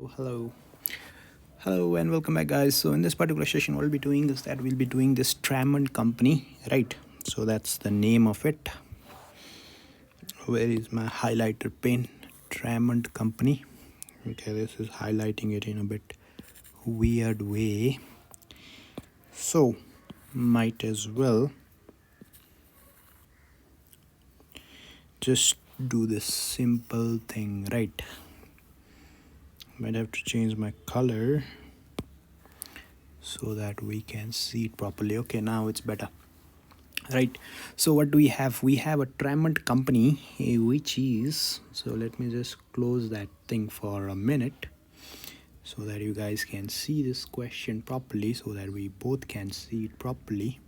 Hello and welcome back, guys. So in this particular session, what we'll be doing is that we'll be doing this Tramont company, right? So that's the name of it. Where is my highlighter pen? Tramont company. Okay, this is highlighting it in a bit weird way. So might as well just do this simple thing, right? Might have to change my color so that we can see it properly. Okay, now it's better, right? So what do we have a Tramont company, which is, so let me just close that thing for a minute so that you guys can see this question properly, so that we both can see it properly.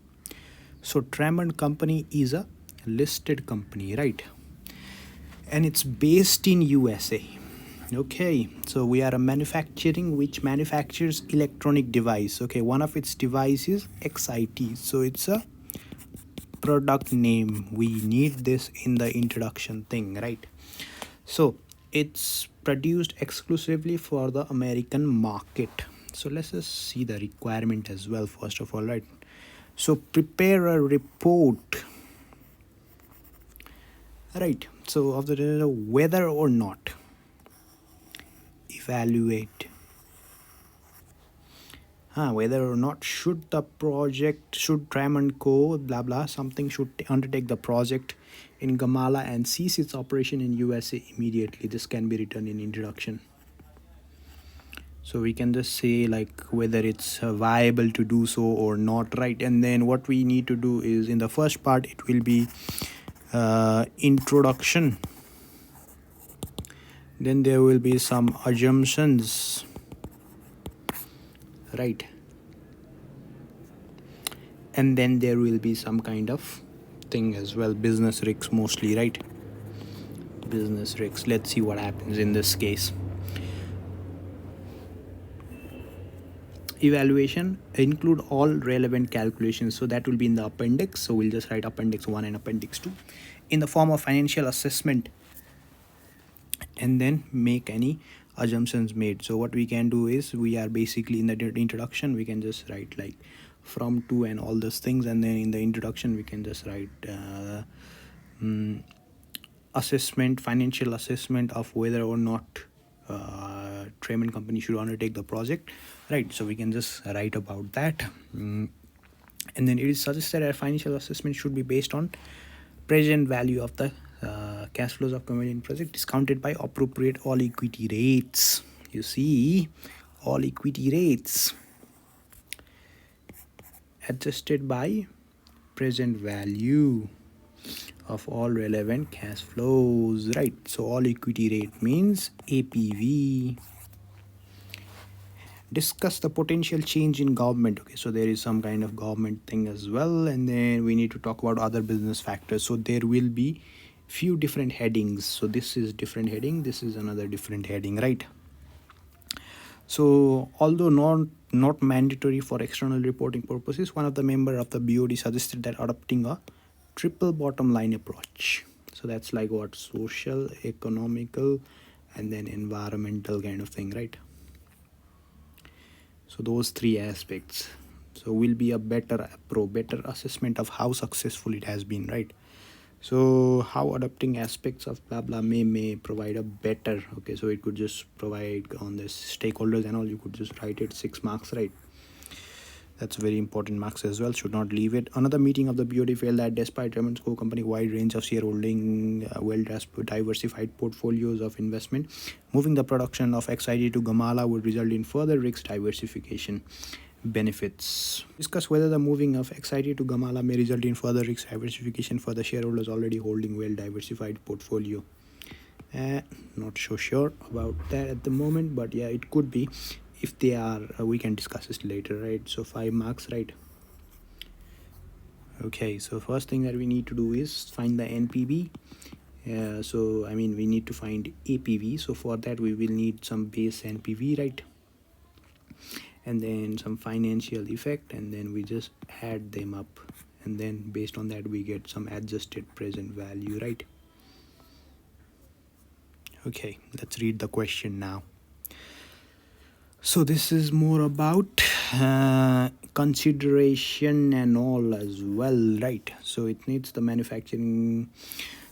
So Tramont company is a listed company, right? And it's based in USA. Okay, so we are a manufacturing which manufactures electronic device. Okay, one of its device is XIT, so it's a product name. We need this in the introduction thing, right? So it's produced exclusively for the American market. So let's just see the requirement as well, first of all, right? So prepare a report, right? So of the whether or not evaluate whether or not should Tramont Co. blah blah something should undertake the project in Kamala and cease its operation in USA immediately. This can be written in introduction. So we can just say like whether it's viable to do so or not, right? And then what we need to do is, in the first part it will be introduction, then there will be some assumptions, right? And then there will be some kind of thing as well, business risks mostly, right? Business risks. Let's see what happens in this case. Evaluation include all relevant calculations, so that will be in the appendix. So we'll just write appendix 1 and appendix 2 in the form of financial assessment, and then make any assumptions made. So what we can do is, we are basically in the introduction, we can just write like from to and all those things, and then in the introduction we can just write financial assessment of whether or not Tramont company should undertake the project, right? So we can just write about that. And then it is suggested that financial assessment should be based on present value of the cash flows of Governmental project, discounted by appropriate all equity rates. You see, all equity rates adjusted by present value of all relevant cash flows, right? So all equity rate means APV. Discuss the potential change in government. Okay, so there is some kind of government thing as well, and then we need to talk about other business factors. So there will be few different headings. So this is different heading, this is another different heading, right? So although not mandatory for external reporting purposes, one of the member of the BOD suggested that adopting a triple bottom line approach. So that's like what, social, economical, and then environmental kind of thing, right? So those three aspects, so will be a better assessment of how successful it has been, right? So how adopting aspects of blah blah may provide a better, okay, so it could just provide on this stakeholders and all, you could just write it 6 marks, right? That's very important marks as well, should not leave it. Another meeting of the BOD felt that despite Tramont's co company wide range of shareholding, well diversified portfolios of investment, moving the production of XID to Kamala would result in further risk diversification benefits. Discuss whether the moving of XID to Kamala may result in further risk diversification for the shareholders already holding well diversified portfolio. Not so sure about that at the moment, but yeah, it could be. If they are, we can discuss this later, right? So 5 marks, right? Okay, so first thing that we need to do is find the NPV. So I mean, we need to find APV. So for that we will need some base NPV, right? And then some financial effect, and then we just add them up, and then based on that we get some adjusted present value, right? Okay, let's read the question now. So this is more about consideration and all as well, right? So it needs the manufacturing.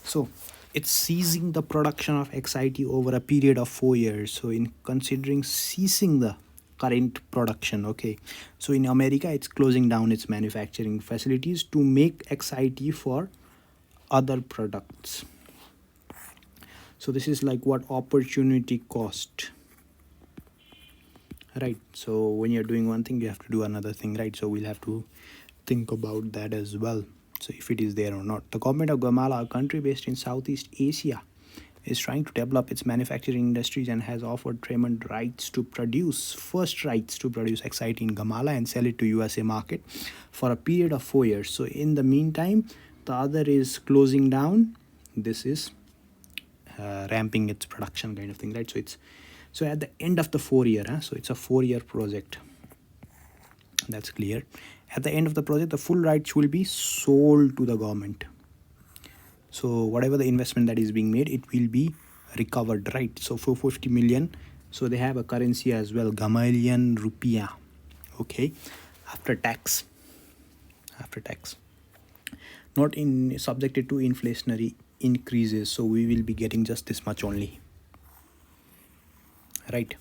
So it's ceasing the production of XIT over a period of 4 years. So in considering ceasing the current production, okay. So in America, it's closing down its manufacturing facilities to make XIT for other products. So this is like what opportunity cost, right? So when you're doing one thing, you have to do another thing, right? So we'll have to think about that as well. So if it is there or not. The government of Kamala, a country based in Southeast Asia, is trying to develop its manufacturing industries and has offered Tramont first rights to produce XIT in Gamala and sell it to USA market for a period of 4 years. So in the meantime, the other is closing down. This is ramping its production kind of thing, right? So at the end of the 4 year, so it's a 4 year project. That's clear. At the end of the project, the full rights will be sold to the government. So whatever the investment that is being made, it will be recovered, right? So for 50 million, so they have a currency as well, Gamalian rupiah, okay, after tax, not in subjected to inflationary increases. So we will be getting just this much only, right?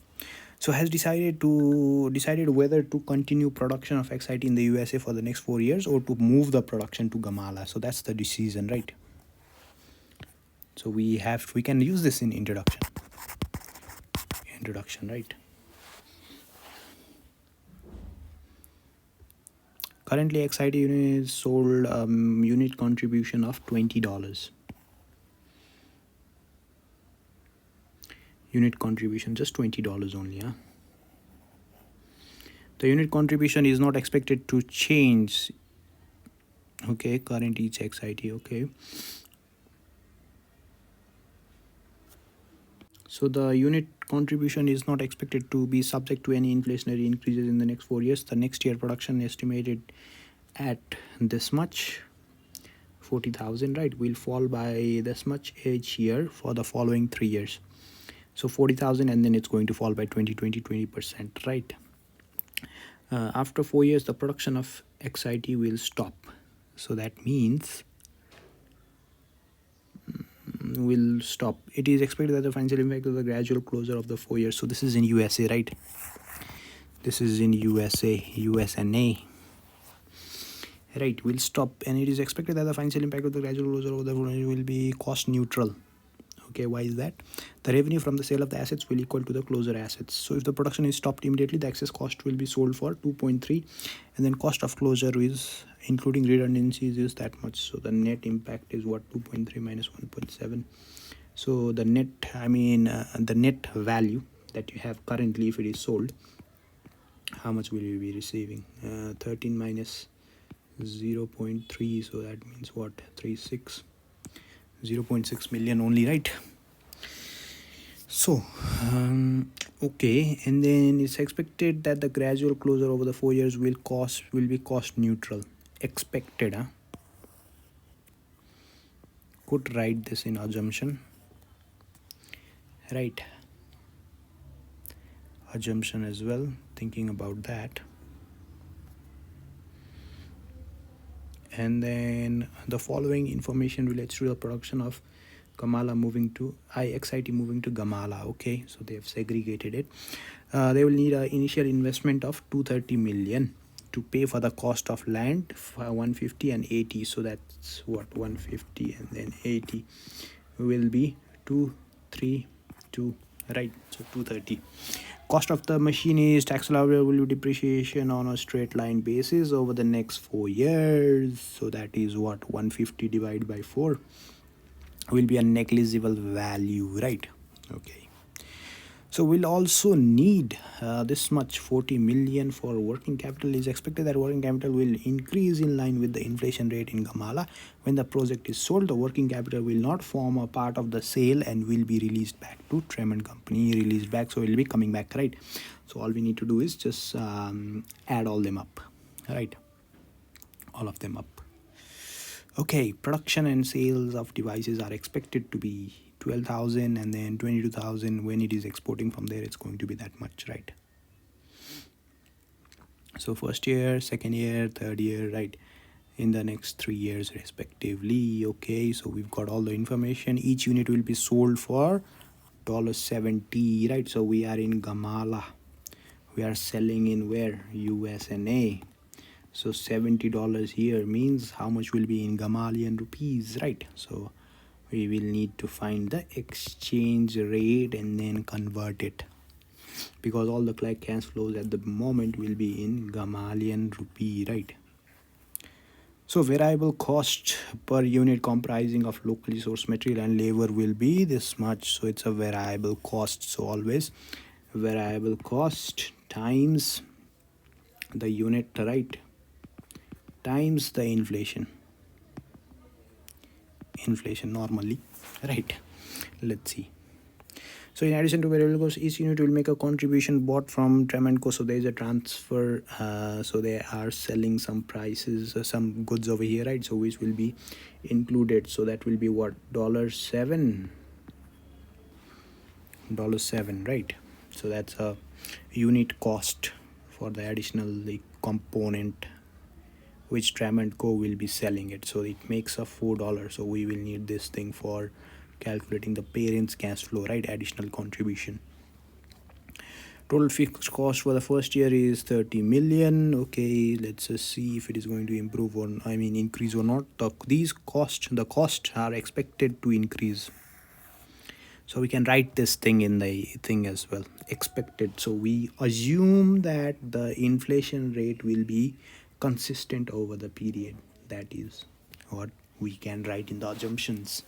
So has decided whether to continue production of XIT in the USA for the next 4 years or to move the production to Gamala. So that's the decision, right? So we can use this in introduction, right? Currently, XIT unit is sold unit contribution of $20. Unit contribution just $20 only. The unit contribution is not expected to change. Okay, current each XIT. Okay. So the unit contribution is not expected to be subject to any inflationary increases in the next 4 years. The next year production estimated at this much, 40,000, right, will fall by this much each year for the following 3 years. So 40,000, and then it's going to fall by 20%, right? After 4 years, the production of XIT will stop. So that means will stop. It is expected that the financial impact of the gradual closure of the 4 years. So this is in USA, right? This is in USNA. Right, will stop, and it is expected that the financial impact of the gradual closure of the 4 years will be cost neutral. Okay, why is that? The revenue from the sale of the assets will equal to the closure assets. So if the production is stopped immediately, the excess cost will be sold for 2.3, and then cost of closure is including redundancies is that much. So the net impact is what? 2.3 minus 1.7. So the net, the net value that you have currently, if it is sold, how much will you be receiving? 13 minus 0.3, so that means what? 0.6 million only, right? So okay, and then it's expected that the gradual closure over the 4 years will be cost neutral. Expected, could write this in assumption, right? Assumption as well, thinking about that. And then the following information relates to the production of Kamala moving to XIT moving to Gamala. Okay, so they have segregated it. They will need an initial investment of 230 million to pay for the cost of land, 150 and 80. So that's what? 150 and then 80 will be 232, right? So 230. Cost of the machine is tax allowable depreciation on a straight line basis over the next 4 years. So that is what? 150 divided by 4 will be a negligible value, right? Okay. So we'll also need this much 40 million for working capital. Is expected that working capital will increase in line with the inflation rate in Kamala. When the project is sold, the working capital will not form a part of the sale and will be released back to Tramont company. Released back, so it will be coming back, right? So all we need to do is just add all them up, right? All of them up. Okay, production and sales of devices are expected to be 12,000 and then 22,000. When it is exporting from there, it's going to be that much, right? So first year, second year, third year, right, in the next 3 years respectively. Okay, so we've got all the information. Each unit will be sold for $70, right? So we are in Kamala, we are selling in where? USNA. So $70 here means how much will be in Gamalian rupees, right? So we will need to find the exchange rate and then convert it, because all the cash flows at the moment will be in Gamalian rupee, right? So variable cost per unit comprising of locally sourced material and labor will be this much. So it's a variable cost. So always variable cost times the unit, right, times the inflation normally, right? Let's see. So in addition to variable cost, each unit will make a contribution bought from Tramont. So there is a transfer. So they are selling some prices, some goods over here, right? So which will be included. So that will be what? $7, right? So that's a unit cost for the additional component which Tramont Co will be selling it. So it makes a $4. So we will need this thing for calculating the parent's cash flow, right? Additional contribution. Total fixed cost for the first year is 30 million. Okay, let's just see if it is going to improve or increase or not. The costs are expected to increase. So we can write this thing in the thing as well. Expected. So we assume that the inflation rate will be consistent over the period. That is what we can write in the assumptions,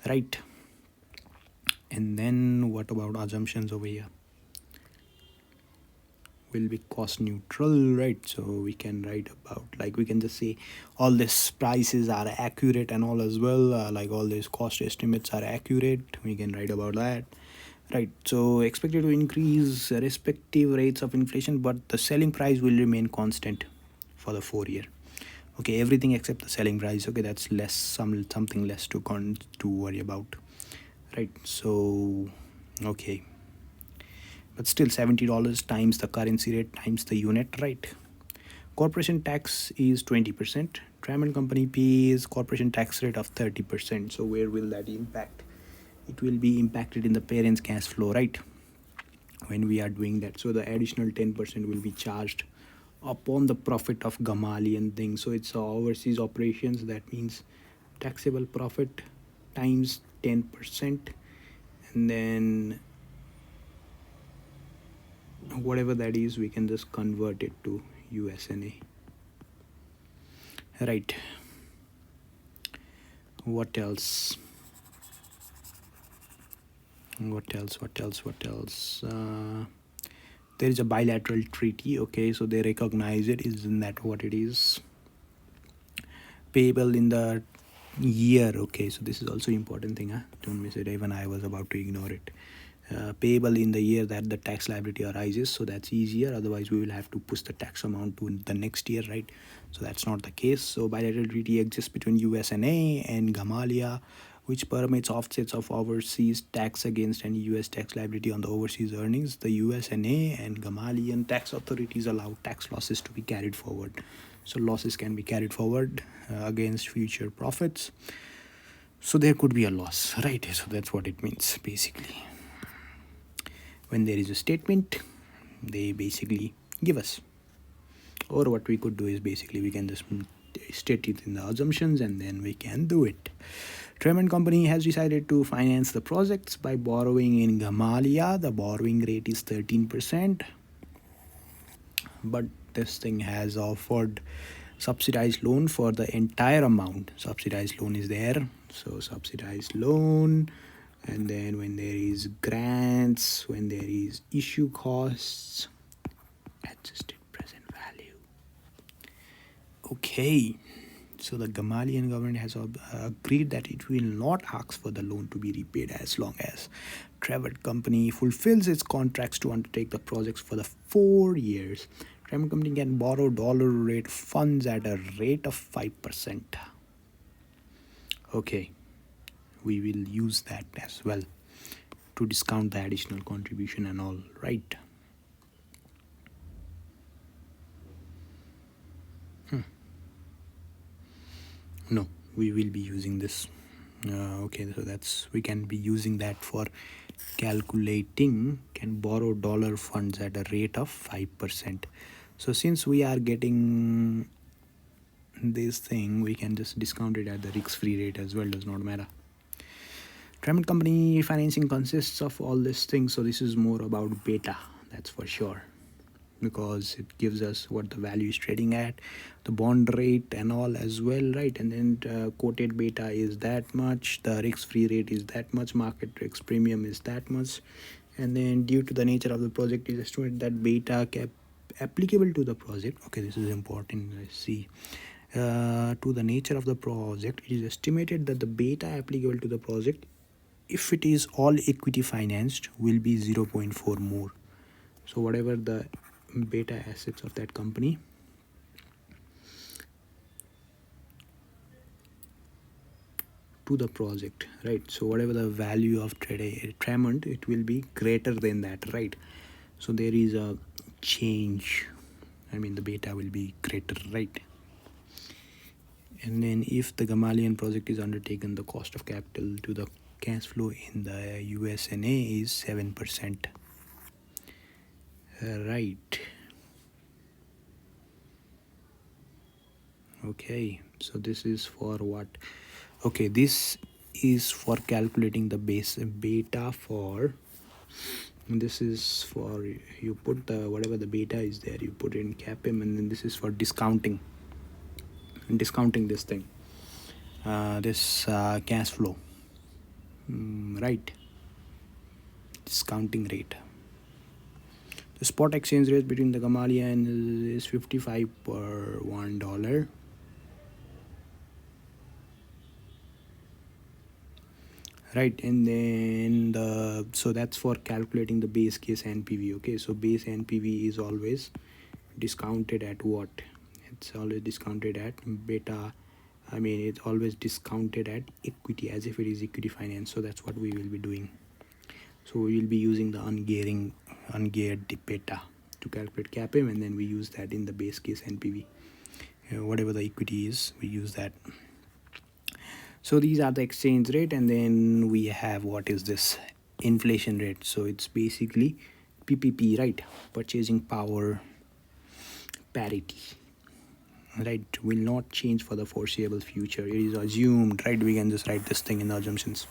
right? And then what about assumptions over here? Will be cost neutral, right? So we can write about, we can just say all these prices are accurate and all as well, all these cost estimates are accurate. We can write about that, right? So expected to increase respective rates of inflation, but the selling price will remain constant for the 4 year. Okay, everything except the selling price. Okay, that's less, something less to worry about, right? So okay, but still $70 times the currency rate times the unit, right? Corporation tax is 20%. Tramont company pays corporation tax rate of 30%. So where will that impact? It will be impacted in the parent's cash flow, right? When we are doing that, so the additional 10% will be charged upon the profit of Gamalian thing. So it's overseas operations. That means taxable profit times 10%, and then whatever that is, we can just convert it to USNA, right? What else? There is a bilateral treaty. Okay, so they recognize it. Isn't that what it is? Payable in the year. Okay, so this is also important thing, huh? Don't miss it. Even I was about to ignore it. Payable in the year that the tax liability arises. So that's easier. Otherwise we will have to push the tax amount to the next year, right? So that's not the case. So bilateral treaty exists between USNA and Gamaliya, which permits offsets of overseas tax against any US tax liability on the overseas earnings. The USNA and Gamalian tax authorities allow tax losses to be carried forward. So losses can be carried forward against future profits. So there could be a loss, right? So that's what it means basically. When there is a statement, they basically give us. Or what we could do is basically we can just state it in the assumptions and then we can do it. Tramont company has decided to finance the projects by borrowing in Gamaliya. The borrowing rate is 13%. But this thing has offered subsidized loan for the entire amount. Subsidized loan is there. So subsidized loan. And then when there is grants, when there is issue costs, adjusted present value. Okay, so the Gamalian government has agreed that it will not ask for the loan to be repaid as long as Tramont company fulfills its contracts to undertake the projects for the 4 years. Tramont company can borrow dollar rate funds at a rate of 5%. Okay, we will use that as well to discount the additional contribution and all, right? No, we will be using this. Okay, so that's, we can be using that for calculating can borrow dollar funds at a rate of 5%. So since we are getting this thing, we can just discount it at the risk-free rate as well, does not matter. Tramont company financing consists of all these things, so this is more about beta, that's for sure, because it gives us what the value is trading at, the bond rate and all as well, right? And then quoted beta is that much, the risk-free rate is that much, market risk premium is that much, and then due to the nature of the project is estimated that beta cap applicable to the project. Okay, this is important. Let's see. To the nature of the project, it is estimated that the beta applicable to the project, if it is all equity financed, will be 0.4 more. So whatever the beta assets of that company, to the project, right? So whatever the value of Tramont, it will be greater than that, right? So there is a change. I mean, the beta will be greater, right? And then if the Gamalian project is undertaken, the cost of capital to the cash flow in the USNA is 7%. Right. Okay, so this is for what? Okay, this is for calculating the base beta for, this is for, you put the whatever the beta is there, you put in CAPM, and then this is for discounting this thing, this cash flow, right? Discounting rate. The spot exchange rate between the Gamalian is 55 per $1. Right, and then so that's for calculating the base case NPV. Okay, so base NPV is always discounted at what? It's always discounted at beta. I mean, it's always discounted at equity, as if it is equity finance. So that's what we will be doing. So we will be using the ungeared beta to calculate CAPM, and then we use that in the base case NPV. Whatever the equity is, we use that. So these are the exchange rate, and then we have, what is this? Inflation rate. So it's basically PPP, right? Purchasing power parity, right? Will not change for the foreseeable future. It is assumed, right? We can just write this thing in the assumptions.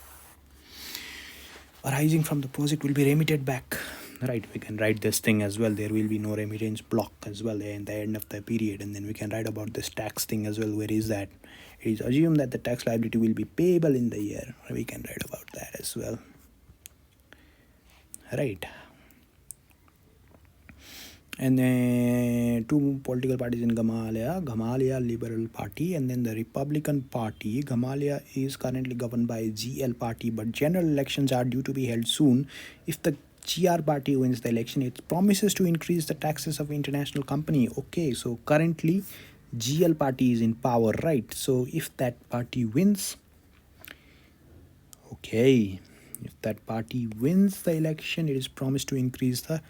Arising from the project will be remitted back, right? We can write this thing as well. There will be no remittance block as well in the end of the period. And then we can write about this tax thing as well. Where is that? It is assumed that the tax liability will be payable in the year. We can write about that as well, right? And then two political parties in Gamaliya Liberal Party, and then the Republican Party. Gamaliya is currently governed by GL Party, but general elections are due to be held soon. If the GR Party wins the election, it promises to increase the taxes of international company. Okay, so currently GL Party is in power, right? So if that party wins, okay, if that party wins the election, it is promised to increase the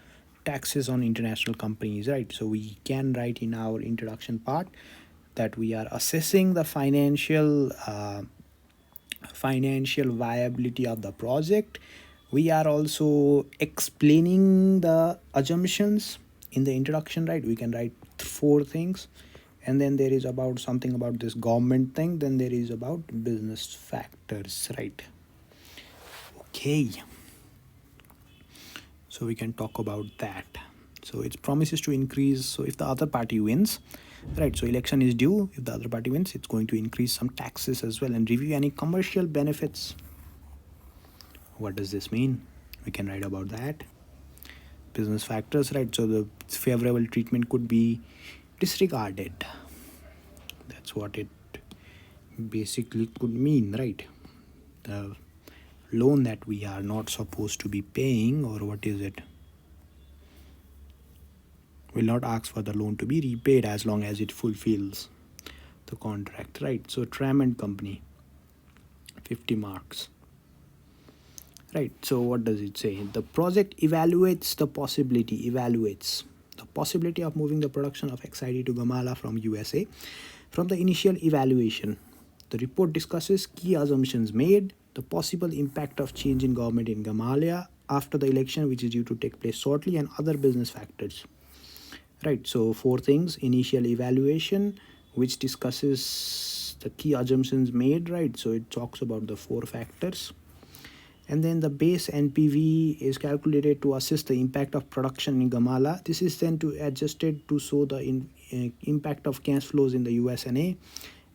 taxes on international companies, right? So we can write in our introduction part that we are assessing the financial viability of the project. We are also explaining the assumptions in the introduction, right? We can write 4 things, and then there is about something about this government thing, then there is about business factors, right? Okay, so we can talk about that. So it promises to increase. So if the other party wins, right, so election is due, if the other party wins, it's going to increase some taxes as well, and review any commercial benefits. What does this mean? We can write about that. Business factors, right? So the favorable treatment could be disregarded. That's what it basically could mean, right? The loan that we are not supposed to be paying, or what is it, will not ask for the loan to be repaid as long as it fulfills the contract, right? So Tramont company, 50 marks, right? So what does it say? The project evaluates the possibility of moving the production of XID to Kamala from USA. From the initial evaluation, The report discusses key assumptions made, the possible impact of change in government in Gamala after the election, which is due to take place shortly, and other business factors. Right, so four things: initial evaluation, which discusses the key assumptions made, right? So it talks about the four factors. And then the base NPV is calculated to assess the impact of production in Gamala. This is then to adjusted to show the impact of cash flows in the USNA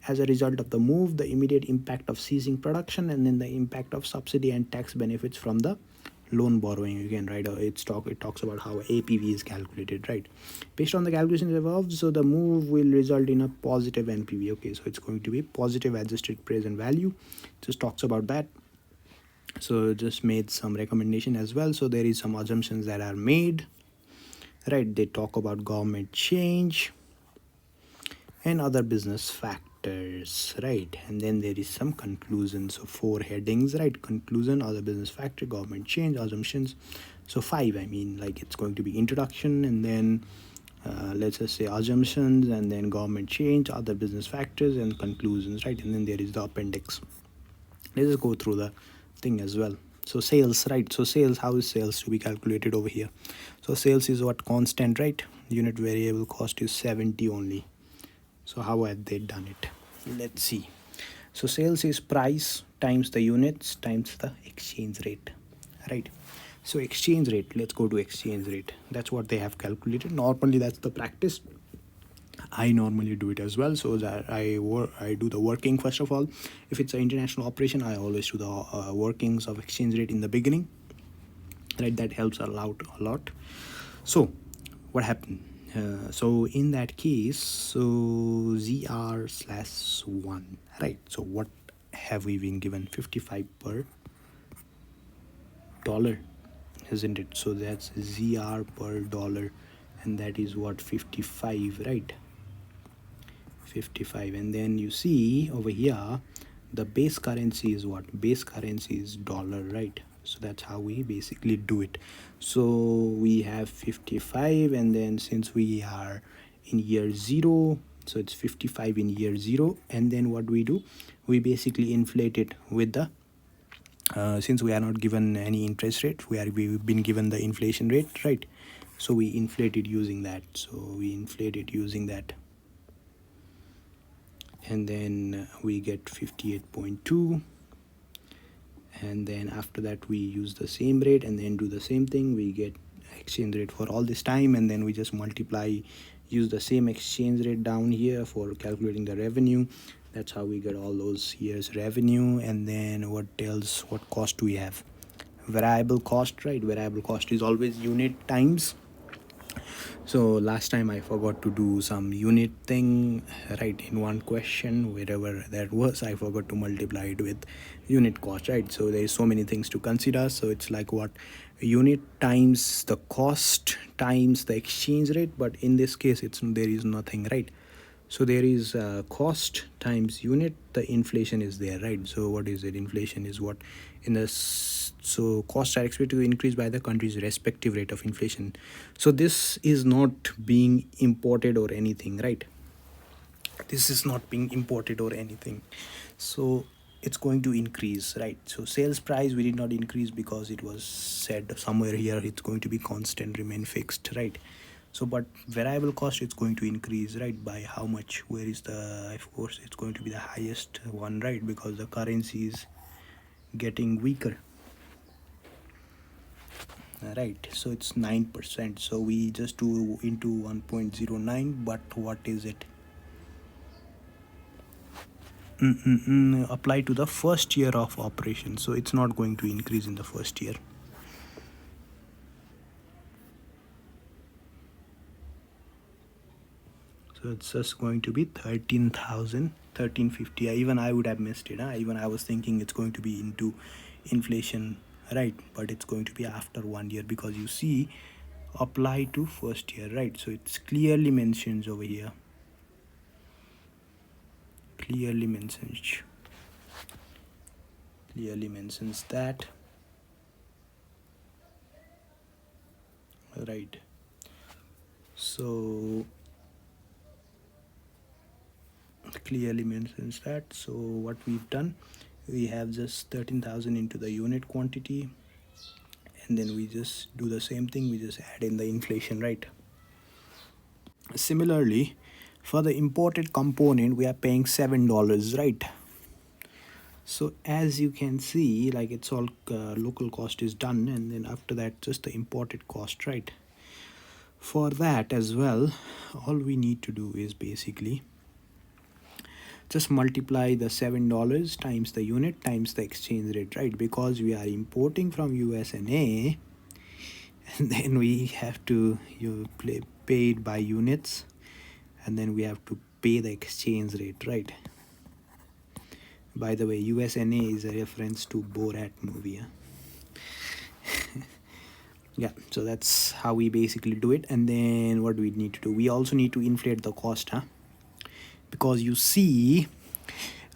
as a result of the move, the immediate impact of ceasing production, and then the impact of subsidy and tax benefits from the loan borrowing again, right? It talks about how APV is calculated, right? Based on the calculations above, so the move will result in a positive NPV. Okay, so it's going to be positive adjusted present value. Just talks about that. So just made some recommendation as well. So there is some assumptions that are made, right? They talk about government change and other business factors, right? And then there is some conclusion. So four headings, right? Conclusion, other business factor, government change, assumptions. So five, I mean, like it's going to be introduction, and then let's just say assumptions, and then government change, other business factors, and conclusions, right? And then there is the appendix. Let's just go through the thing as well. So sales, right? So sales, how is sales to be calculated over here? So sales is what? Constant, right? Unit variable cost is 70 only. So how have they done it? Let's see. So sales is price times the units times the exchange rate, right? So exchange rate, let's go to exchange rate. That's what they have calculated. Normally that's the practice. I normally do it as well. So that I do the working first of all. If it's an international operation, I always do the workings of exchange rate in the beginning, right? That helps a lot. So what happened? So in that case, so ZR/1, right? So what have we been given? 55 per dollar, isn't it? So that's ZR per dollar, and that is what? 55, right? 55. And then you see over here the base currency is what? Base currency is dollar, right? So that's how we basically do it. So we have 55, and then since we are in year 0, so it's 55 in year 0, and then what we do, we basically inflate it with the since we are not given any interest rate, we've been given the inflation rate, right? So we inflate it using that. And then we get 58.2, and then after that we use the same rate and then do the same thing. We get exchange rate for all this time, and then we just multiply, use the same exchange rate down here for calculating the revenue. That's how we get all those years revenue. And then what else? What cost do we have? Variable cost, right? Variable cost is always unit times. So last time I forgot to do some unit thing, right? In one question, wherever that was, I forgot to multiply it with unit cost, right? So there's so many things to consider. So it's like what? Unit times the cost times the exchange rate, but in this case there is nothing, right? So there is cost times unit, the inflation is there, right? So what is it? Inflation is what? So costs are expected to increase by the country's respective rate of inflation. So this is not being imported or anything, right? This is not being imported or anything. So it's going to increase, right? So sales price we did not increase because it was said somewhere here it's going to be constant, remain fixed, right? So but variable cost, it's going to increase, right? By how much? Where is the, of course it's going to be the highest one, right? Because the currency is getting weaker, right? So it's 9%. So we just do into 1.09, but what is it? Apply to the first year of operation. So it's not going to increase in the first year. So it's just going to be 13,000, even I would have missed it, even I was thinking it's going to be into inflation, right? But it's going to be after 1 year, because you see apply to first year, right? So it's clearly mentions over here, clearly mentions that, right? So clearly mentions that. So what we've done, we have just 13,000 into the unit quantity, and then we just do the same thing, we just add in the inflation, right? Similarly, for the imported component we are paying $7, right? So as you can see, like it's all local cost is done, and then after that just the imported cost, right? For that as well, all we need to do is basically just multiply the $7 times the unit times the exchange rate, right? Because we are importing from USA, and then we have to pay it by units, and then we have to pay the exchange rate, right? By the way, USA is a reference to Borat movie. Yeah, so that's how we basically do it. And then what do we need to do? We also need to inflate the cost, because you see,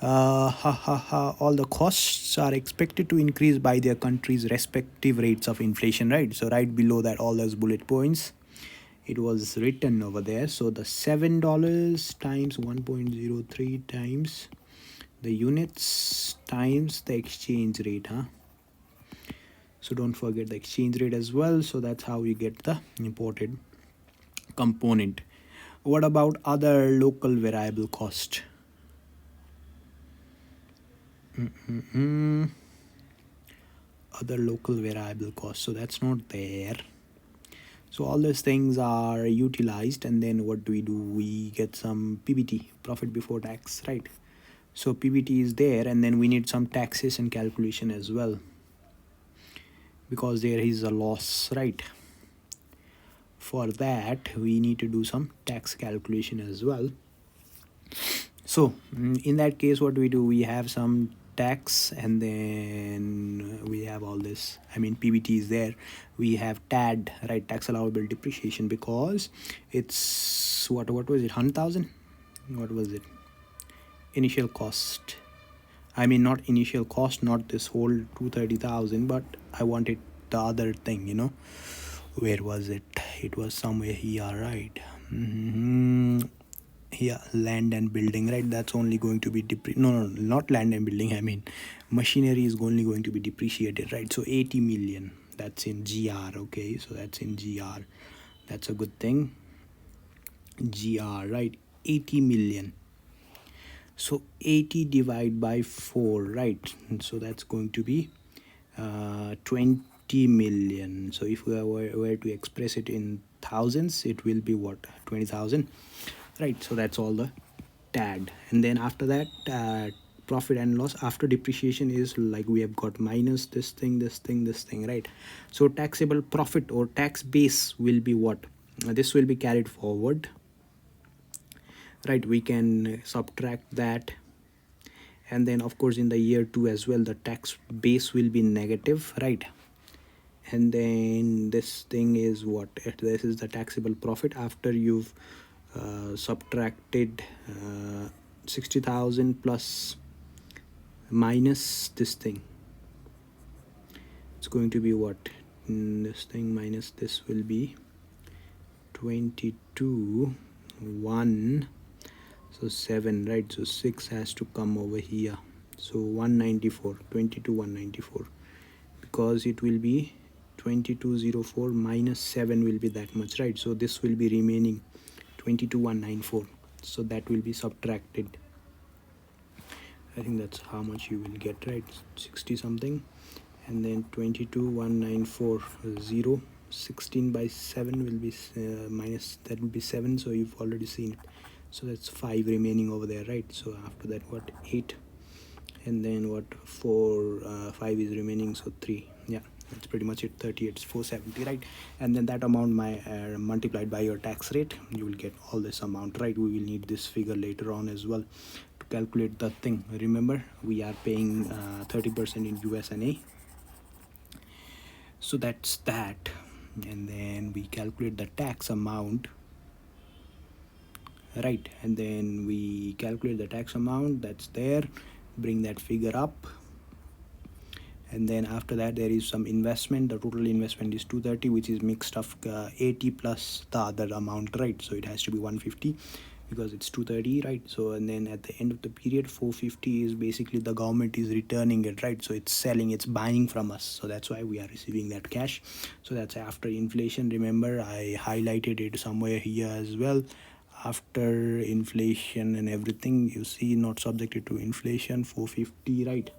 all the costs are expected to increase by their country's respective rates of inflation, right? So right below that, all those bullet points, it was written over there. So the $7 times 1.03 times the units times the exchange rate, so don't forget the exchange rate as well. So that's how you get the imported component. What about other local variable cost? Other local variable cost, so that's not there. So all these things are utilized, and then what do? We get some PBT, profit before tax, right? So PBT is there, and then we need some taxation calculation as well, because there is a loss, right? For that we need to do some tax calculation as well. So in that case, what do? We have some tax, and then we have all this, I mean PBT is there. We have TAD, right? Tax allowable depreciation, because it's what was it, 100,000? What was it? Initial cost, I mean not initial cost, not this whole 230,000, but I wanted the other thing, where was it? It was somewhere here, right? Here, land and building, right? That's only going to be no, not land and building, I mean machinery is only going to be depreciated, right? So 80 million, that's in GR. Okay, so that's in GR, that's a good thing. GR, right? 80 million. So 80 divided by 4, right? So that's going to be 20 million. So if we were to express it in thousands, it will be what, 20,000, right? So that's all the TAD. And then after that, profit and loss after depreciation is like we have got minus this thing, right? So taxable profit or tax base will be what? This will be carried forward, right? We can subtract that, and then of course in the year 2 as well, the tax base will be negative, right? And then this thing is what? This is the taxable profit after you've subtracted 60,000 plus minus this thing. It's going to be what? This thing minus this will be 22 1, so 7, right? So 6 has to come over here, so 194, 22 194, because it will be 2204 minus 7 will be that much, right? So this will be remaining 22,194, so that will be subtracted. I think that's how much you will get, right? 60 something, and then 22,194 0, 16 by 7 will be minus, that will be 7, so you've already seen it. So that's 5 remaining over there, right? So after that, what, 8, and then what, 4 5 is remaining, so 3. Yeah, that's pretty much it. 30, it's 470, right? And then that amount multiplied by your tax rate, you will get all this amount, right? We will need this figure later on as well to calculate the thing. Remember, we are paying 30% in USA, so that's that. And then we calculate the tax amount, right? And then we calculate the tax amount that's there, bring that figure up, and then after that there is some investment. The total investment is 230, which is mixed of 80 plus the other amount, right? So it has to be 150. because it's 230, right? So and then at the end of the period 450 is basically the government is returning it, right? So it's selling, it's buying from us, so that's why we are receiving that cash. So that's after inflation. Remember, I highlighted it somewhere here as well. After inflation and everything, you see, not subjected to inflation, 450, right?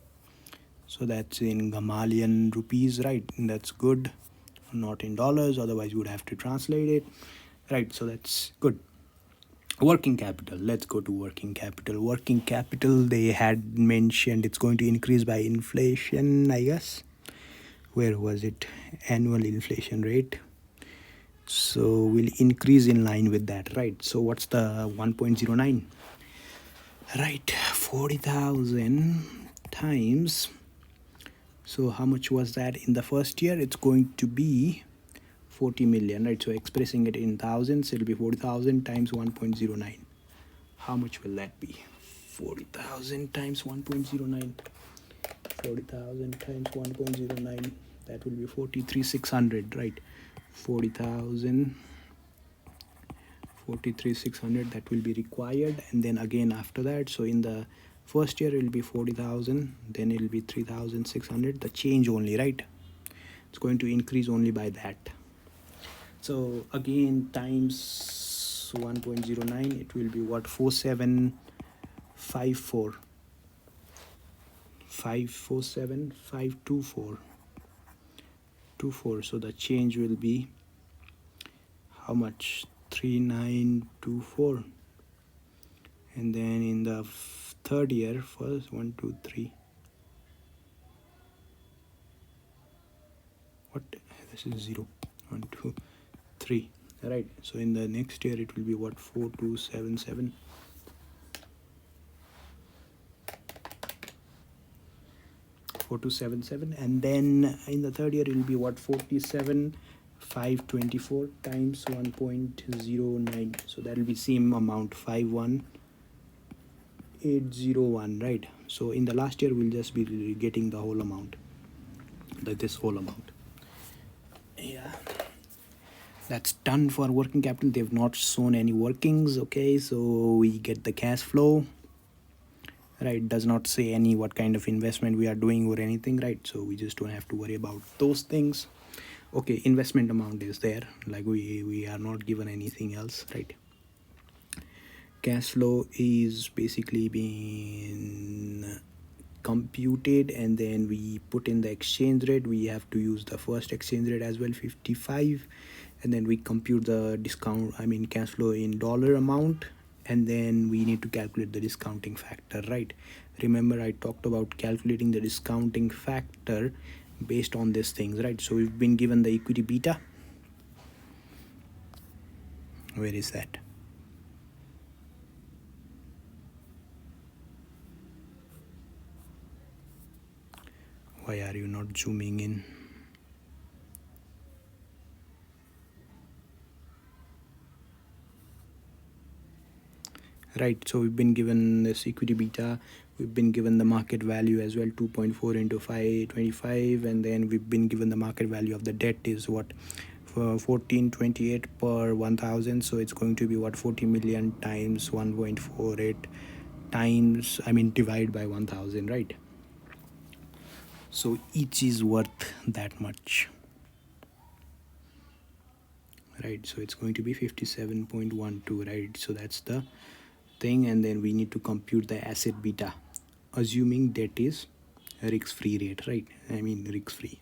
So that's in Gamalian rupees, right? And that's good, not in dollars, otherwise you would have to translate it, right? So that's good. Working capital, let's go to working capital. Working capital, they had mentioned it's going to increase by inflation, I guess. Where was it? Annual inflation rate. So will increase in line with that, right? So what's the 1.09? Right, 40,000 times. So how much was that in the first year? It's going to be 40 million, right? So expressing it in thousands, it'll be 40,000 times 1.09. How much will that be? 40,000 times 1.09. 40,000 times 1.09. That will be 43,600, right? 40,000, 43,600, that will be required. And then again after that, so in the first year it will be 40,000, then it will be 3,600, the change only, right? It's going to increase only by that. So again times 1.09, it will be what? 4754, 547 524 24. So the change will be how much? 3924. And then in the third year, first 1 2 3, what? This is 0, 1 2 3, right? So in the next year it will be what? 4277. 4277. And then in the third year it will be what? 47,524 times 1.09. So that will be same amount, 51,801, right? So in the last year we'll just be getting the whole amount, this whole amount. Yeah, that's done for working capital. They've not shown any workings. Okay, so we get the cash flow, right? Does not say any what kind of investment we are doing or anything, right? So we just don't have to worry about those things. Okay, investment amount is there, like we are not given anything else, right? Cash flow is basically being computed, and then we put in the exchange rate. We have to use the first exchange rate as well, 55, and then we compute the discount, I mean cash flow in dollar amount, and then we need to calculate the discounting factor, right? Remember, I talked about calculating the discounting factor based on these things, right? So we've been given the equity beta. Where is that? Why are you not zooming in? Right, so we've been given this equity beta, we've been given the market value as well, 2.4 into 525, and then we've been given the market value of the debt is what? For 1428 per 1000. So it's going to be what? 40 million times 1.48 times, I mean divide by 1000, right? So each is worth that much, right? So it's going to be 57.12, right? So that's the thing. And then we need to compute the asset beta, assuming debt is a risk-free rate, right? I mean risk-free,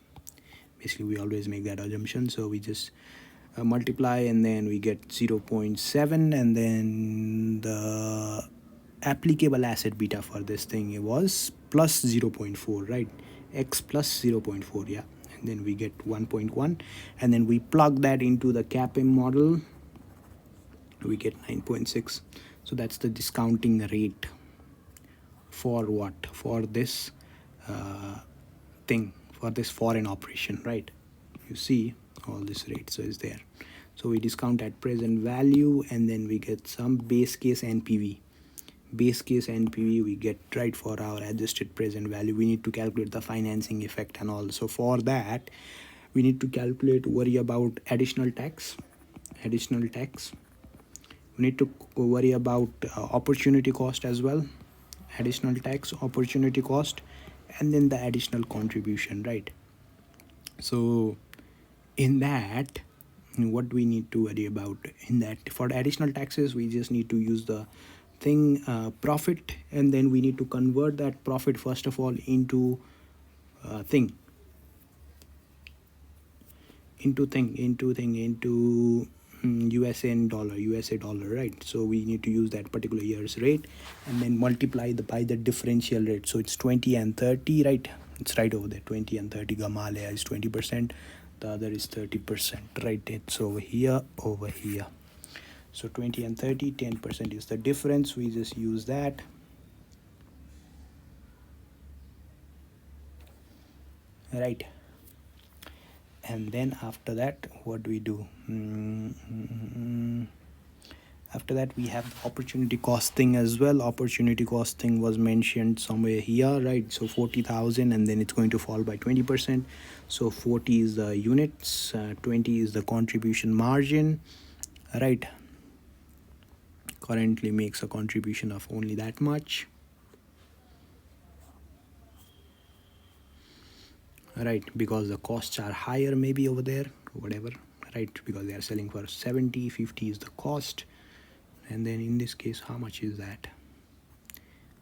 basically we always make that assumption. So we just multiply, and then we get 0.7, and then the applicable asset beta for this thing was plus 0.4, right? X plus 0.4, yeah. And then we get 1.1, and then we plug that into the CAPM model, we get 9.6. So that's the discounting rate for what? For this thing, for this foreign operation, right? You see all this rate, so is there. So we discount at present value, and then we get some base case NPV. Base case NPV we get, right, for our adjusted present value. We need to calculate the financing effect and all. So for that we need to calculate, worry about additional tax. We need to worry about opportunity cost as well, additional tax, opportunity cost, and then the additional contribution, right? So in that, what we need to worry about in that, for the additional taxes, we just need to use the thing profit, and then we need to convert that profit first of all into thing into USA dollar, right? So we need to use that particular year's rate and then multiply by the differential rate. So it's 20 and 30, right? It's right over there, 20 and 30. Kamala is 20%, the other is 30%, right? It's over here. So 20 and 30, 10% is the difference. We just use that, right? And then after that, what do we do? After that, we have the opportunity costing as well. Opportunity costing was mentioned somewhere here, right? So 40,000, and then it's going to fall by 20%. So 40 is the units, 20 is the contribution margin, right? Currently makes a contribution of only that much, right? Because the costs are higher maybe over there, whatever, right? Because they are selling for 70, 50 is the cost. And then in this case, how much is that?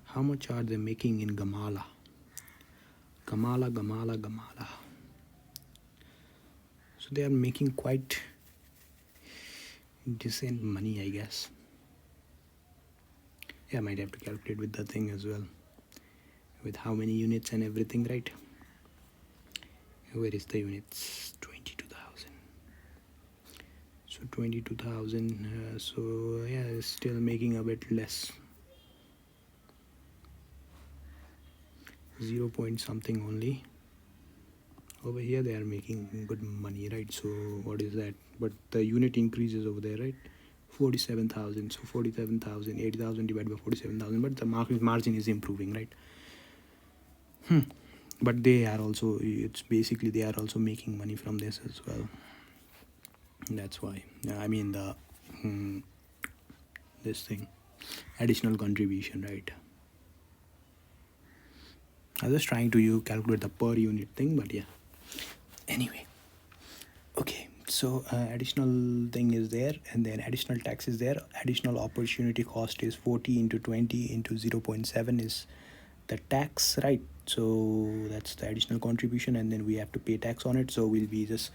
How much are they making in Kamala? So they are making quite decent money, I guess. Yeah, I might have to calculate with the thing as well, with how many units and everything, right? Where is the units? 22,000. So 22,000. So yeah, it's still making a bit less. 0 point something only. Over here they are making good money, right? So what is that? But the unit increases over there, right? 47,000. So 47,000, 80,000 divided by 47,000. But the margin is improving, right? But they are also, it's basically they are also making money from this as well. That's why. I mean this thing, additional contribution, right? I was just trying to calculate the per unit thing, but yeah. Anyway, okay. So additional thing is there, and then additional tax is there. Additional opportunity cost is 40 into 20 into 0.7 is the tax, right? So that's the additional contribution, and then we have to pay tax on it. So we'll be just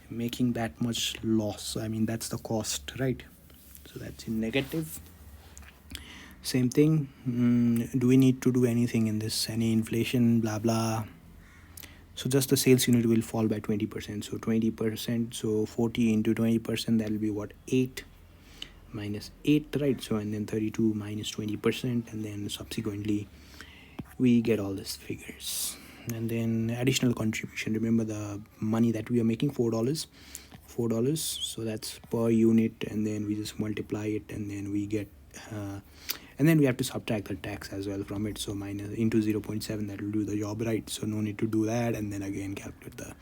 making that much loss. I mean, that's the cost, right? So that's in negative. Same thing. Do we need to do anything in this? Any inflation, blah blah? So just the sales unit will fall by 20%. So 20%, so 40 into 20%, that will be what? 8 minus 8, right? So and then 32 minus 20%, and then subsequently we get all these figures. And then additional contribution, remember the money that we are making, $4. So that's per unit, and then we just multiply it, and then we get and then we have to subtract the tax as well from it. So minus into 0.7, that will do the job, right? So no need to do that, and then again calculate the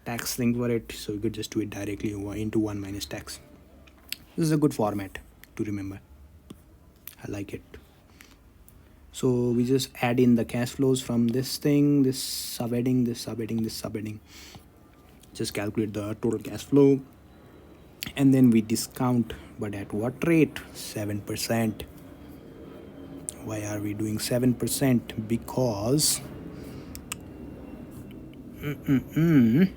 tax thing for it. So you could just do it directly into 1 minus tax. This is a good format to remember. I like it. So we just add in the cash flows from this thing, this subheading, this subheading, this subheading. Just calculate the total cash flow, and then we discount. But at what rate? 7%. Why are we doing 7%? Because the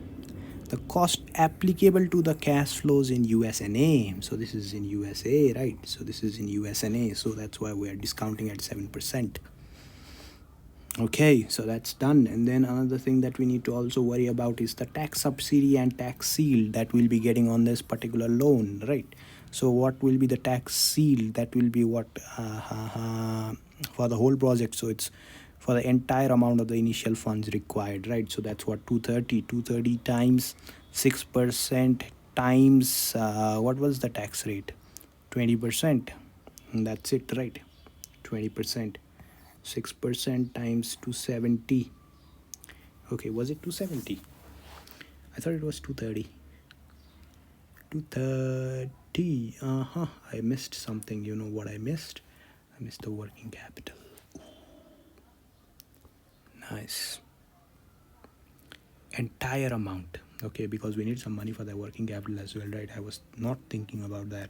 cost applicable to the cash flows in USNA. So this is in USA, right? So this is in USNA. So that's why we are discounting at 7%. Okay, so that's done. And then another thing that we need to also worry about is the tax subsidy and tax shield that we'll be getting on this particular loan, right? So what will be the tax shield? That will be what for the whole project. So it's for the entire amount of the initial funds required, right? So that's what 230 times 6% times what was the tax rate? 20%. And that's it, right? 20%. 6% times 270. Okay, was it 270? I thought it was 230. I missed something. You know what I missed? I missed the working capital. Nice. Entire amount. Okay, because we need some money for the working capital as well, right? I was not thinking about that.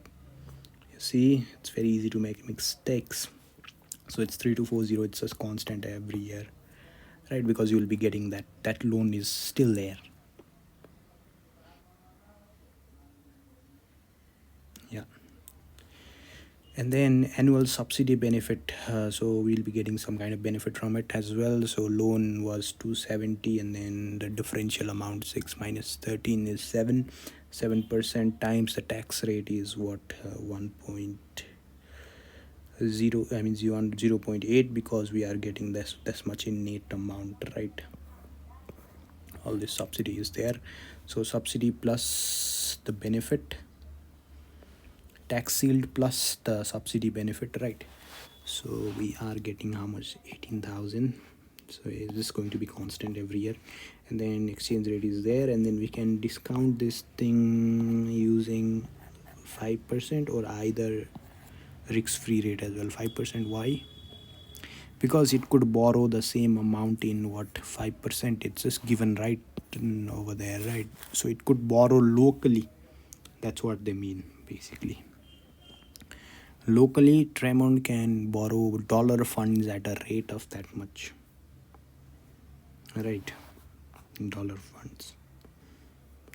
You see, it's very easy to make mistakes. So it's 3240. It's just constant every year, right? Because you'll be getting that loan is still there. Yeah. And then annual subsidy benefit, so we'll be getting some kind of benefit from it as well. So loan was 270, and then the differential amount 6 minus 13 is 7% times the tax rate is what, 1.0, I mean 0.8, because we are getting this much in net amount, right? All this subsidy is there. So subsidy plus the benefit, tax shield plus the subsidy benefit, right? So we are getting how much? 18,000. So is this going to be constant every year? And then exchange rate is there, and then we can discount this thing using 5%, or either risk-free rate as well. 5%. Why? Because it could borrow the same amount in what, 5%. It's just given right over there, right? So it could borrow locally. That's what they mean basically. Locally, Tramont can borrow dollar funds at a rate of that much, right? In dollar funds.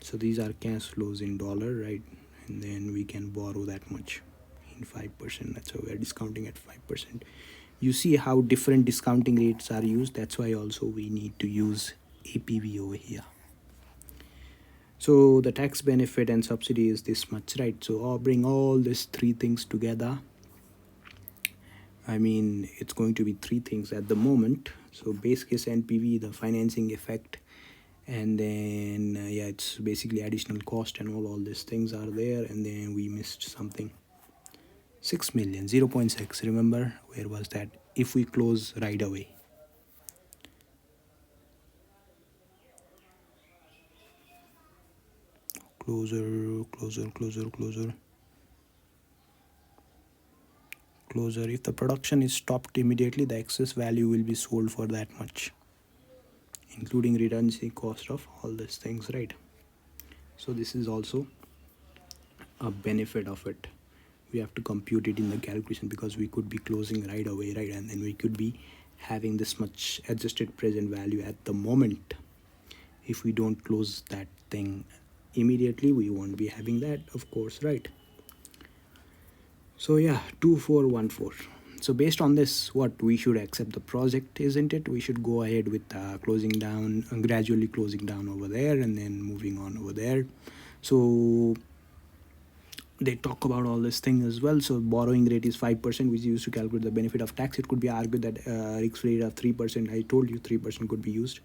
So these are cash flows in dollar, right? And then we can borrow that much in 5%. That's why we're discounting at 5%. You see how different discounting rates are used. That's why also we need to use APV over here. So the tax benefit and subsidy is this much, right? So I'll bring all these three things together. I mean, it's going to be three things at the moment. So base case NPV, the financing effect, and then yeah, it's basically additional cost, and all these things are there. And then we missed something. 6 million, 0.6. Remember, where was that? If we close right away. Closer. If the production is stopped immediately, the excess value will be sold for that much, including redundancy cost of all these things, right? So this is also a benefit of it. We have to compute it in the calculation, because we could be closing right away, right? And then we could be having this much adjusted present value at the moment. If we don't close that thing immediately, we won't be having that, of course, right? So yeah, 2414. So based on this, what we should accept the project, isn't it? We should go ahead with closing down, gradually closing down over there, and then moving on over there. So they talk about all this thing as well. So borrowing rate is 5%, which is used to calculate the benefit of tax. It could be argued that risk rate of 3%. I told you 3% could be used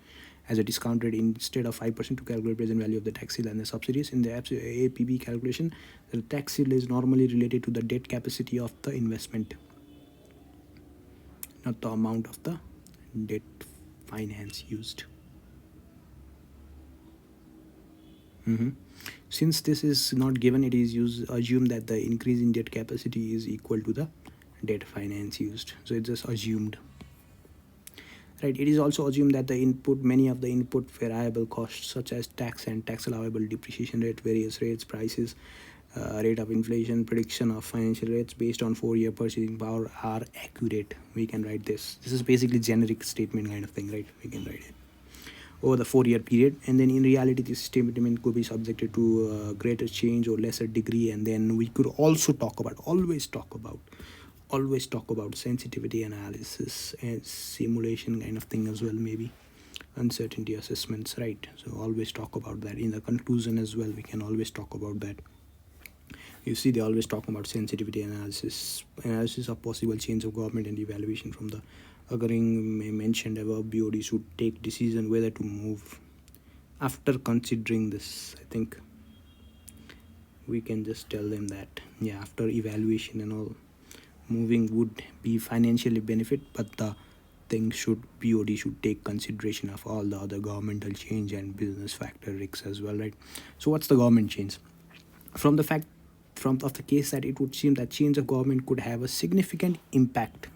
as a discount rate instead of 5% to calculate present value of the tax shield and the subsidies. In the APB calculation, the tax shield is normally related to the debt capacity of the investment, not the amount of the debt finance used. Since this is not given, it is assumed that the increase in debt capacity is equal to the debt finance used. So it's just assumed, right? It is also assumed that many of the input variable costs, such as tax and tax allowable depreciation rate, various rates, prices, rate of inflation, prediction of financial rates based on 4-year purchasing power, are accurate. We can write this. This is basically generic statement kind of thing, right? We can write it over the 4-year period, and then in reality this statement could be subjected to greater change or lesser degree. And then we could also always talk about sensitivity analysis and simulation kind of thing as well, maybe uncertainty assessments, right? So always talk about that in the conclusion as well. We can always talk about that. You see, they always talk about sensitivity analysis of possible change of government, and evaluation from the occurring mentioned above. BOD should take decision whether to move. After considering this, I think we can just tell them that yeah, after evaluation and all, moving would be financially benefit, but the BOD should take consideration of all the other governmental change and business factor risks as well, right? So what's the government change? From the from of the case that it would seem that change of government could have a significant impact.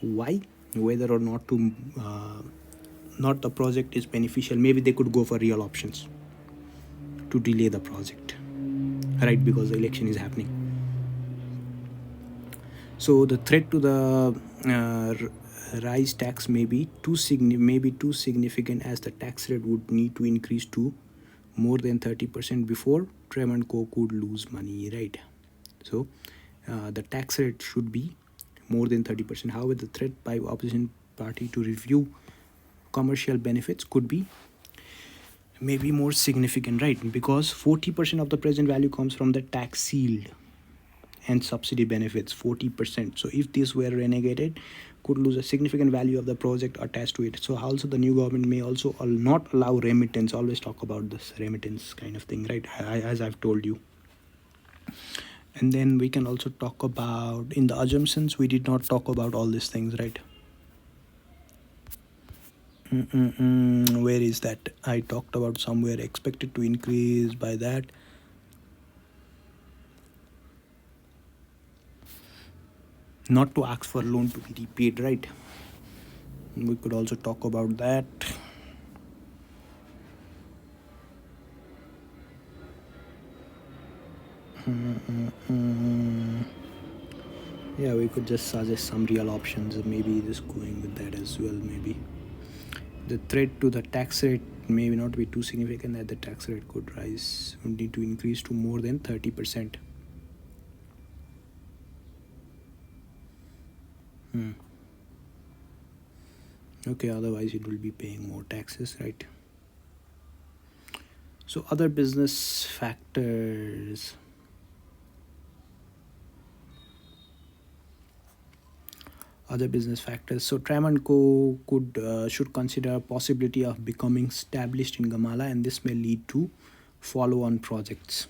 Why? Whether or not to not the project is beneficial, maybe they could go for real options to delay the project, right? Because the election is happening. So the threat to the rise tax may be too significant, as the tax rate would need to increase to more than 30% before Tramont Co could lose money, right? So the tax rate should be more than 30%. However, the threat by opposition party to review commercial benefits could be maybe more significant, right? Because 40% of the present value comes from the tax shield and subsidy benefits, 40%. So if these were renegated, could lose a significant value of the project attached to it. So also the new government may also not allow remittance. Always talk about this remittance kind of thing, right? As I've told you. And then we can also talk about, in the assumptions, we did not talk about all these things, right? Where is that? I talked about somewhere expected to increase by that. Not to ask for loan to be repaid, right? We could also talk about that. Yeah, we could just suggest some real options, maybe just going with that as well. Maybe the threat to the tax rate may not be too significant, that the tax rate could rise, would need to increase to more than 30%. Okay, otherwise it will be paying more taxes, right? So other business factors. So Tramont Co should consider a possibility of becoming established in Kamala, and this may lead to follow-on projects.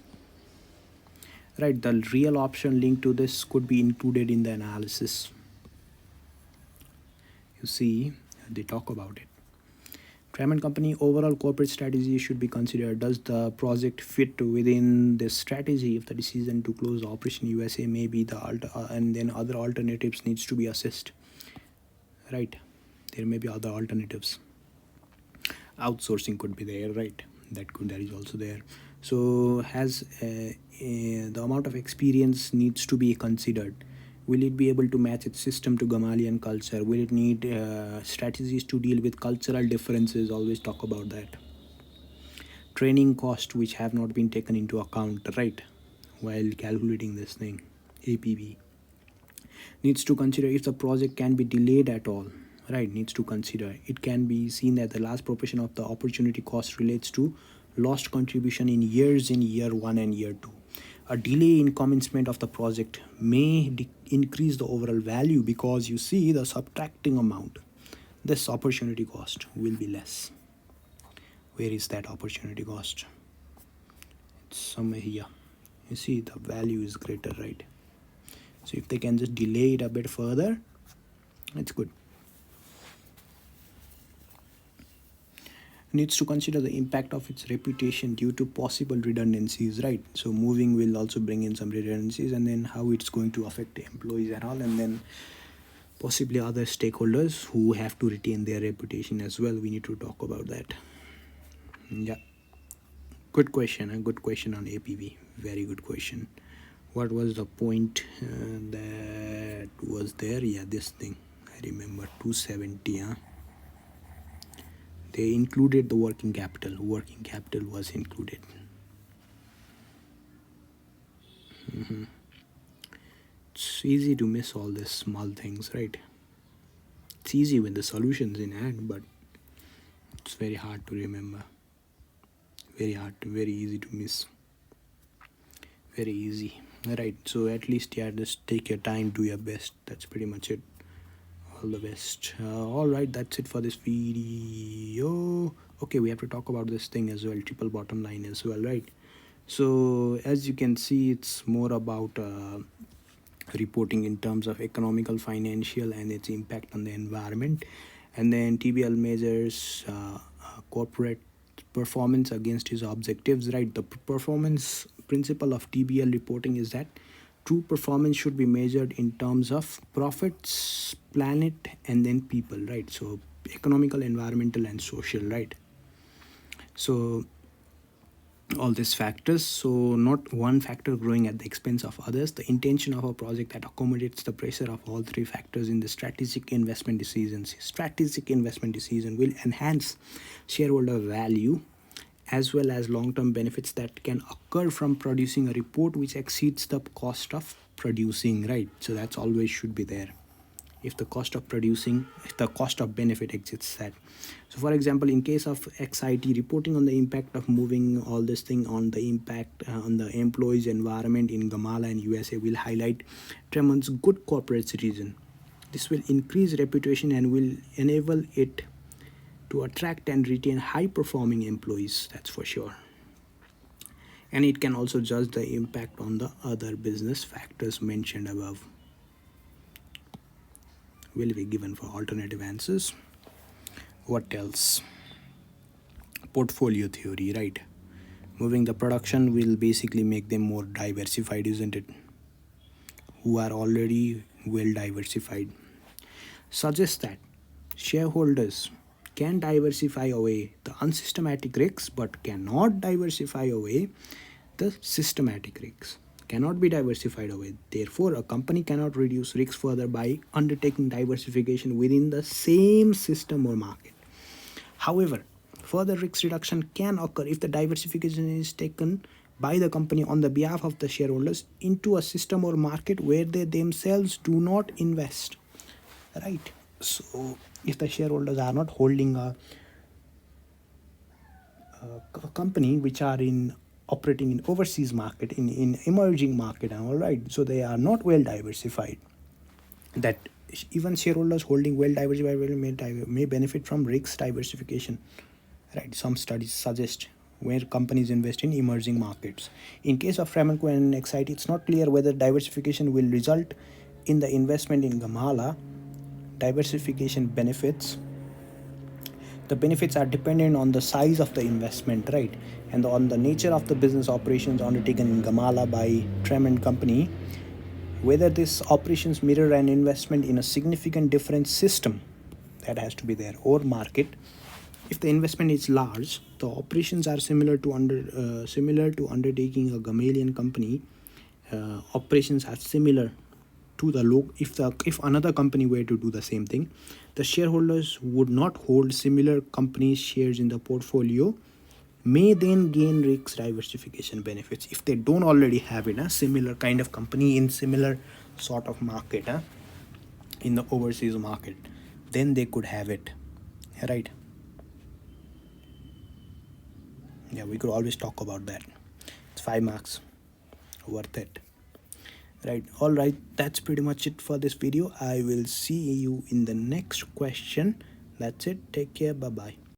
Right, the real option linked to this could be included in the analysis. You see, they talk about it. Tramont Company overall corporate strategy should be considered. Does the project fit within this strategy? If the decision to close the operation USA may be and then other alternatives needs to be assessed. Right, there may be other alternatives. Outsourcing could be there, right? That is also there. So has the amount of experience needs to be considered. Will it be able to match its system to Gamalian culture? Will it need strategies to deal with cultural differences? Always talk about that. Training costs which have not been taken into account, right, while calculating this thing. APV needs to consider if the project can be delayed at all, right? Needs to consider. It can be seen that the last proportion of the opportunity cost relates to lost contribution in year 1 and year 2. A delay in commencement of the project may increase the overall value, because you see the subtracting amount, this opportunity cost will be less. Where is that opportunity cost? It's somewhere here. You see the value is greater, right? So if they can just delay it a bit further, it's good. Needs to consider the impact of its reputation due to possible redundancies, right? So moving will also bring in some redundancies, and then how it's going to affect the employees and all, and then possibly other stakeholders who have to retain their reputation as well. We need to talk about that. Yeah, good question. A good question on APV. Very good question. What was the point that was there? Yeah, this thing. I remember 270. They included the working capital. Working capital was included. It's easy to miss all these small things, right? It's easy when the solution's in hand, but it's very hard to remember. Very easy to miss. Very easy. Right, so at least, yeah, just take your time, do your best. That's pretty much it. All the best. All right, that's it for this video. Okay, we have to talk about this thing as well, triple bottom line as well, right? So as you can see, it's more about reporting in terms of economical, financial, and its impact on the environment. And then TBL measures corporate performance against his objectives, right? The performance principle of TBL reporting is that true performance should be measured in terms of profits, planet, and then people, right? So economical, environmental, and social, right? So all these factors, so not one factor growing at the expense of others. The intention of a project that accommodates the pressure of all three factors in the strategic investment decisions. Strategic investment decision will enhance shareholder value as well as long-term benefits that can occur from producing a report which exceeds the cost of producing, right? So that's always should be there. If the cost of producing, if the cost of benefit exceeds that. So for example, in case of XIT, reporting on the impact of moving all this thing on the impact on the employees environment in Kamala and USA will highlight Tramont's good corporate citizen. This will increase reputation and will enable it to attract and retain high performing employees, that's for sure. And it can also judge the impact on the other business factors mentioned above. Will be given for alternative answers. What else? Portfolio theory, right? Moving the production will basically make them more diversified, isn't it? Who are already well diversified. Suggests that shareholders can diversify away the unsystematic risks but cannot diversify away the systematic risks. Cannot be diversified away. Therefore, a company cannot reduce risks further by undertaking diversification within the same system or market. However, further risk reduction can occur if the diversification is taken by the company on the behalf of the shareholders into a system or market where they themselves do not invest. Right? So, if the shareholders are not holding a company which are in operating in overseas market, in emerging market and all, right, so they are not well diversified, that even shareholders holding well diversified may benefit from risk diversification, right? Some studies suggest where companies invest in emerging markets. In case of Tramont and XIT, it's not clear whether diversification will result in the investment in Kamala. Diversification benefits, the benefits are dependent on the size of the investment, right, and on the nature of the business operations undertaken in Kamala by Tramont company, whether these operations mirror an investment in a significant different system, that has to be there, or market. If the investment is large, the operations are similar to undertaking a Gamalian company. Operations are similar to the if another company were to do the same thing, the shareholders would not hold similar companies shares in the portfolio, may then gain risk diversification benefits if they don't already have it, a similar kind of company in similar sort of market, in the overseas market, then they could have it, right? Yeah, we could always talk about that. It's 5 marks, worth it, right? All right, that's pretty much it for this video. I will see you in the next question. That's it. Take care. Bye bye.